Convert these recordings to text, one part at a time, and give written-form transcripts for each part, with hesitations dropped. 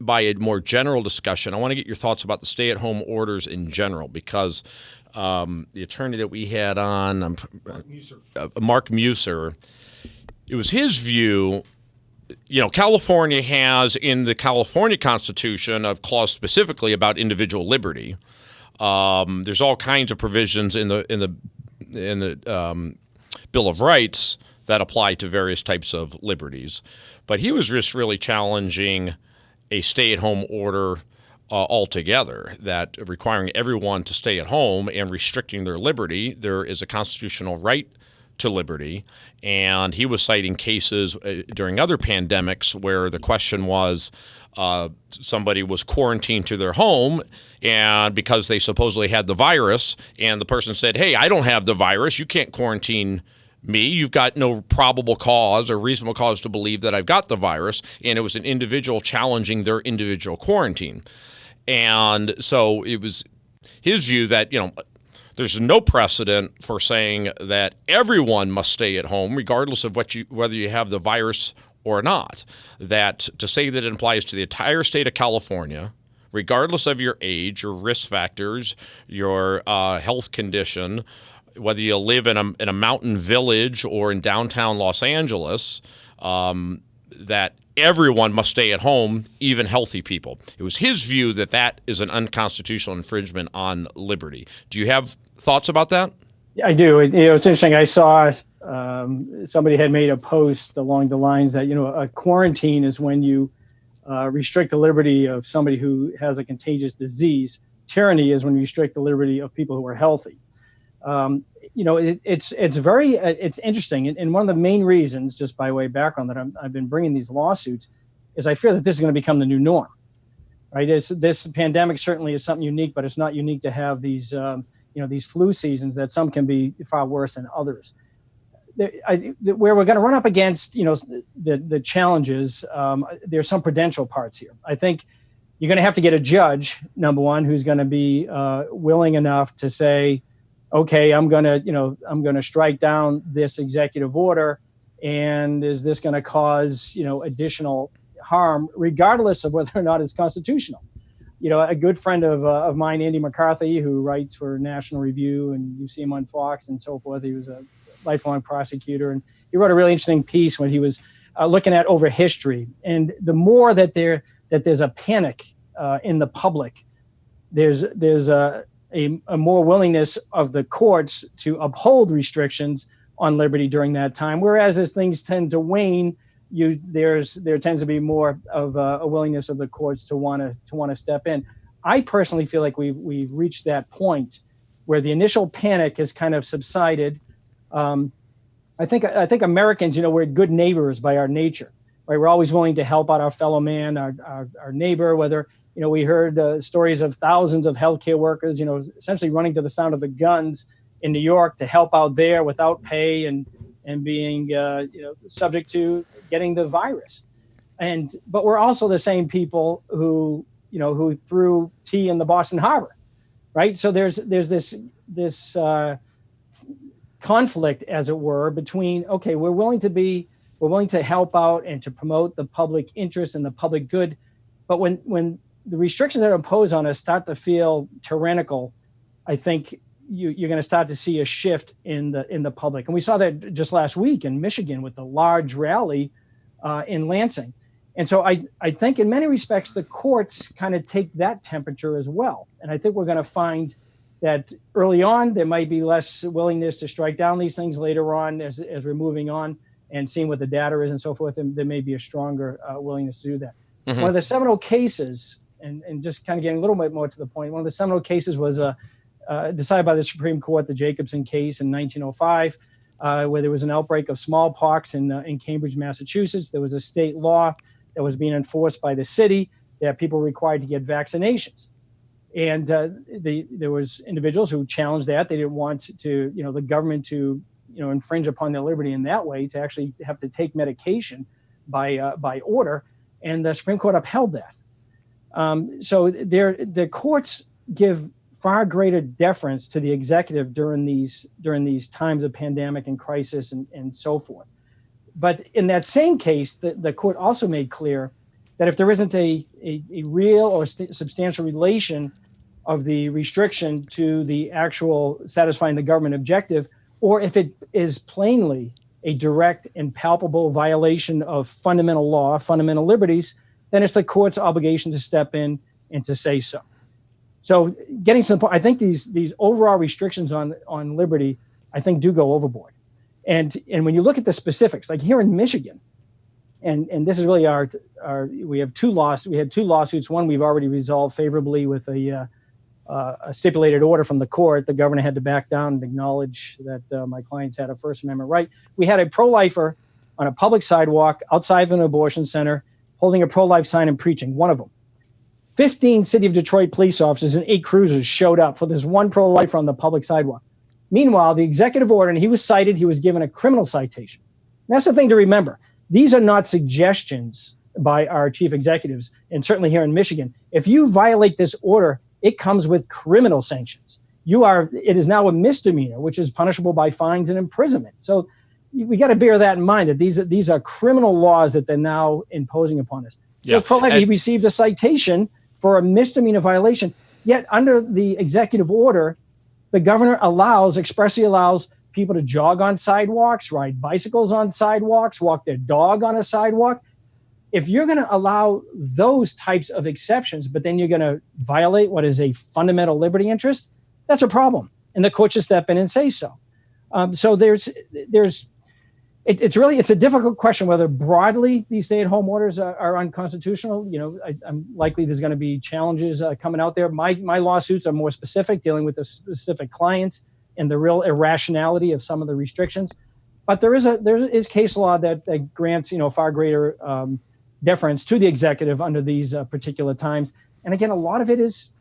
by a more general discussion. I want to get your thoughts about the stay-at-home orders in general, because the attorney that we had on, Mark Muise, it was his view. California has in the California Constitution a clause specifically about individual liberty. There's all kinds of provisions in the Bill of Rights that apply to various types of liberties. But he was just really challenging a stay-at-home order altogether, that requiring everyone to stay at home and restricting their liberty. There is a constitutional right to liberty, and he was citing cases during other pandemics where the question was somebody was quarantined to their home, and because they supposedly had the virus, and the person said, hey, I don't have the virus, you can't quarantine me, you've got no probable cause or reasonable cause to believe that I've got the virus, and it was an individual challenging their individual quarantine. And so it was his view that, there's no precedent for saying that everyone must stay at home, regardless of whether you have the virus or not. That to say that it applies to the entire state of California, regardless of your age, your risk factors, your health condition, whether you live in a mountain village or in downtown Los Angeles, that everyone must stay at home, even healthy people. It was his view that that is an unconstitutional infringement on liberty. Do you have thoughts about that? Yeah, I do. It's interesting. I saw somebody had made a post along the lines that, a quarantine is when you restrict the liberty of somebody who has a contagious disease. Tyranny is when you restrict the liberty of people who are healthy. It's interesting. And one of the main reasons, just by way of background, that I've been bringing these lawsuits is I fear that this is going to become the new norm, right? This pandemic certainly is something unique, but it's not unique to have these, these flu seasons that some can be far worse than others. Where we're going to run up against, the challenges, there's some prudential parts here. I think you're going to have to get a judge, number one, who's going to be willing enough to say, okay, I'm going to strike down this executive order, and is this going to cause, additional harm, regardless of whether or not it's constitutional? A good friend of mine, Andy McCarthy, who writes for National Review, and you see him on Fox and so forth. He was a lifelong prosecutor, and he wrote a really interesting piece when he was looking at over history. And the more that there's a panic in the public, there's a more willingness of the courts to uphold restrictions on liberty during that time. Whereas as things tend to wane, there tends to be more of a willingness of the courts to want to step in. I personally feel like we've reached that point where the initial panic has kind of subsided. I think Americans, we're good neighbors by our nature, right? We're always willing to help out our fellow man, our neighbor, whether, we heard stories of thousands of healthcare workers, essentially running to the sound of the guns in New York to help out there without pay and being, subject to getting the virus. But we're also the same people who threw tea in the Boston Harbor, right? So there's this conflict, as it were, between, okay, we're willing to help out and to promote the public interest and the public good, but when the restrictions that are imposed on us start to feel tyrannical, I think you're going to start to see a shift in the public. And we saw that just last week in Michigan with the large rally in Lansing. And so I think in many respects, the courts kind of take that temperature as well. And I think we're going to find that early on, there might be less willingness to strike down these things. Later on, as we're moving on and seeing what the data is and so forth, and there may be a stronger willingness to do that. Mm-hmm. One of the seminal cases, and just kind of getting a little bit more to the point, one of the seminal cases was decided by the Supreme Court, the Jacobsen case in 1905, where there was an outbreak of smallpox in Cambridge, Massachusetts. There was a state law that was being enforced by the city that people were required to get vaccinations. And there was individuals who challenged that. They didn't want to, the government to, infringe upon their liberty in that way, to actually have to take medication by order. And the Supreme Court upheld that. So the courts give far greater deference to the executive during these times of pandemic and crisis and so forth. But in that same case, the court also made clear that if there isn't a real or substantial relation of the restriction to the actual satisfying the government objective, or if it is plainly a direct and palpable violation of fundamental law, fundamental liberties, then it's the court's obligation to step in and to say so. So getting to the point, I think these overall restrictions on liberty, I think, do go overboard. And when you look at the specifics, like here in Michigan, and this is really we had two lawsuits. One we've already resolved favorably with a stipulated order from the court. The governor had to back down and acknowledge that my clients had a First Amendment right. We had a pro-lifer on a public sidewalk outside of an abortion center holding a pro-life sign and preaching, one of them. 15 City of Detroit police officers and 8 cruisers showed up for this one pro-lifer on the public sidewalk. Meanwhile, the executive order, and he was cited, he was given a criminal citation. And that's the thing to remember. These are not suggestions by our chief executives, and certainly here in Michigan. If you violate this order, it comes with criminal sanctions. It is now a misdemeanor, which is punishable by fines and imprisonment. So we got to bear that in mind, that these are criminal laws that they're now imposing upon us. Yeah. He received a citation for a misdemeanor violation, yet under the executive order, the governor expressly allows people to jog on sidewalks, ride bicycles on sidewalks, walk their dog on a sidewalk. If you're going to allow those types of exceptions, but then you're going to violate what is a fundamental liberty interest, that's a problem. And the court should step in and say so. So it's a difficult question whether broadly these stay-at-home orders are unconstitutional. I'm likely there's going to be challenges coming out there. My lawsuits are more specific, dealing with the specific clients and the real irrationality of some of the restrictions. But there is case law that grants far greater deference to the executive under these particular times. And again, a lot of it is,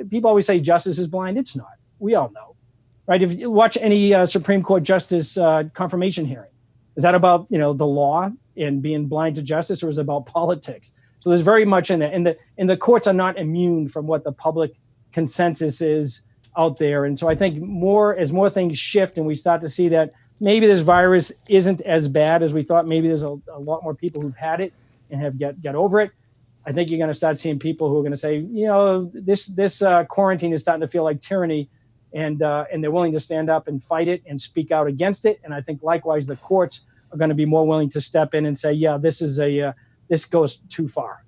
people always say justice is blind. It's not. We all know, right? If you watch any Supreme Court justice confirmation hearing, is that about, the law and being blind to justice, or is it about politics? So there's very much in there. And the courts are not immune from what the public consensus is out there. And so I think as more things shift and we start to see that maybe this virus isn't as bad as we thought, maybe there's a lot more people who've had it and have got over it, I think you're going to start seeing people who are going to say, this quarantine is starting to feel like tyranny, and they're willing to stand up and fight it and speak out against it. And I think likewise, the courts are going to be more willing to step in and say, yeah, this goes too far.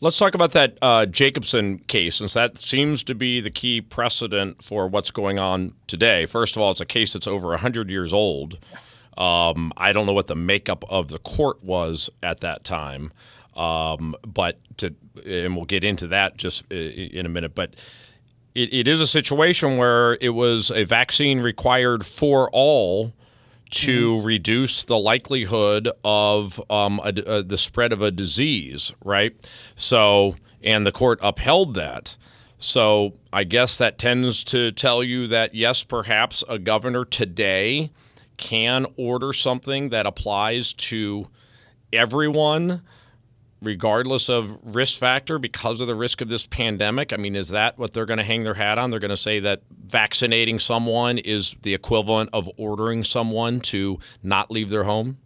Let's talk about that Jacobsen case, since that seems to be the key precedent for what's going on today. First of all, it's a case that's over 100 years old. I don't know what the makeup of the court was at that time, and we'll get into that just in a minute. But it is a situation where it was a vaccine required for all to reduce the likelihood of the spread of a disease, right? So, and the court upheld that. So I guess that tends to tell you that, yes, perhaps a governor today can order something that applies to everyone, regardless of risk factor, because of the risk of this pandemic. I mean, is that what they're going to hang their hat on? They're going to say that vaccinating someone is the equivalent of ordering someone to not leave their home?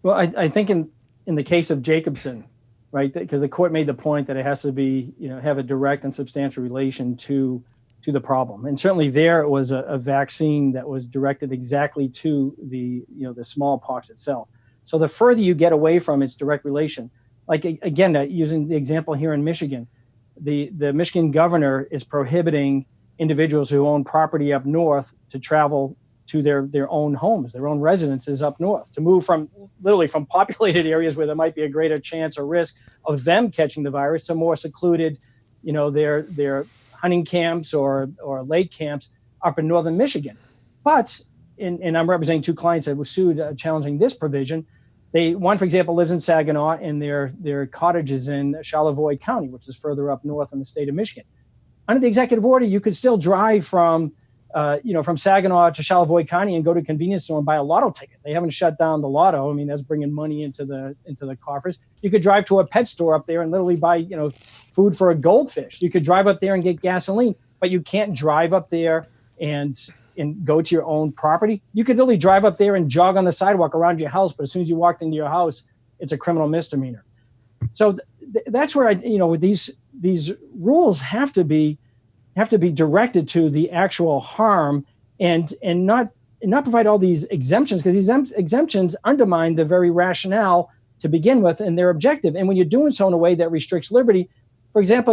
Well, I think in the case of Jacobsen, right, because the court made the point that it has to be, have a direct and substantial relation to the problem. And certainly there it was a vaccine that was directed exactly to the smallpox itself. So the further you get away from its direct relation, like, again, using the example here in Michigan, the Michigan governor is prohibiting individuals who own property up north to travel to their own homes, their own residences up north, to move from populated areas where there might be a greater chance or risk of them catching the virus to more secluded, their hunting camps or lake camps up in northern Michigan. But, and I'm representing 2 clients that were sued challenging this provision. One, for example, lives in Saginaw, and their cottage is in Charlevoix County, which is further up north in the state of Michigan. Under the executive order, you could still drive from Saginaw to Charlevoix County and go to a convenience store and buy a lotto ticket. They haven't shut down the lotto. I mean, that's bringing money into the coffers. You could drive to a pet store up there and literally buy, food for a goldfish. You could drive up there and get gasoline, but you can't drive up there and go to your own property. You could literally drive up there and jog on the sidewalk around your house, but as soon as you walked into your house, it's a criminal misdemeanor. So that's where with these rules have to be directed to the actual harm and not provide all these exemptions, because these exemptions undermine the very rationale to begin with and their objective. And when you're doing so in a way that restricts liberty, for example,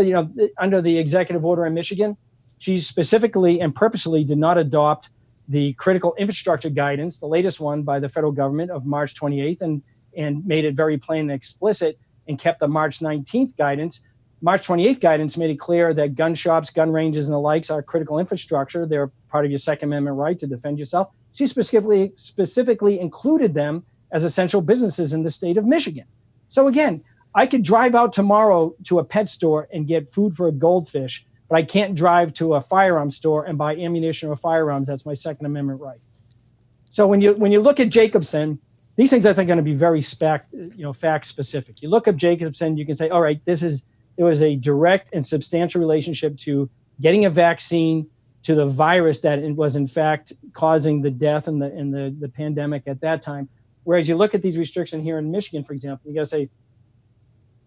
under the executive order in Michigan, she specifically and purposely did not adopt the critical infrastructure guidance, the latest one by the federal government of March 28th, and made it very plain and explicit, and kept the March 19th guidance. March 28th guidance made it clear that gun shops, gun ranges, and the likes are critical infrastructure. They're part of your Second Amendment right to defend yourself. She specifically included them as essential businesses in the state of Michigan. So again, I could drive out tomorrow to a pet store and get food for a goldfish, but I can't drive to a firearms store and buy ammunition or firearms. That's my Second Amendment right. So when you look at Jacobsen, these things I think are going to be very fact specific. You look at Jacobsen, you can say, all right, there was a direct and substantial relationship to getting a vaccine, to the virus that was in fact causing the death and the pandemic at that time. Whereas you look at these restrictions here in Michigan, for example, you got to say,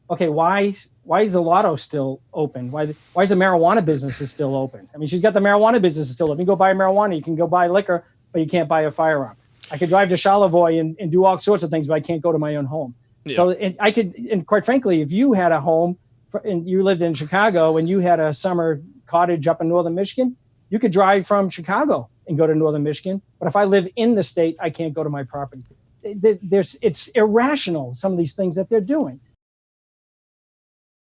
okay, why is the lotto still open? Why is the marijuana business is still open? I mean, she's got the marijuana business still open. You can go buy marijuana, you can go buy liquor, but you can't buy a firearm. I could drive to Charlevoix and do all sorts of things, but I can't go to my own home. Yeah. So and quite frankly, if you had a home and you lived in Chicago and you had a summer cottage up in northern Michigan, you could drive from Chicago and go to northern Michigan. But if I live in the state, I can't go to my property. It's irrational, some of these things that they're doing.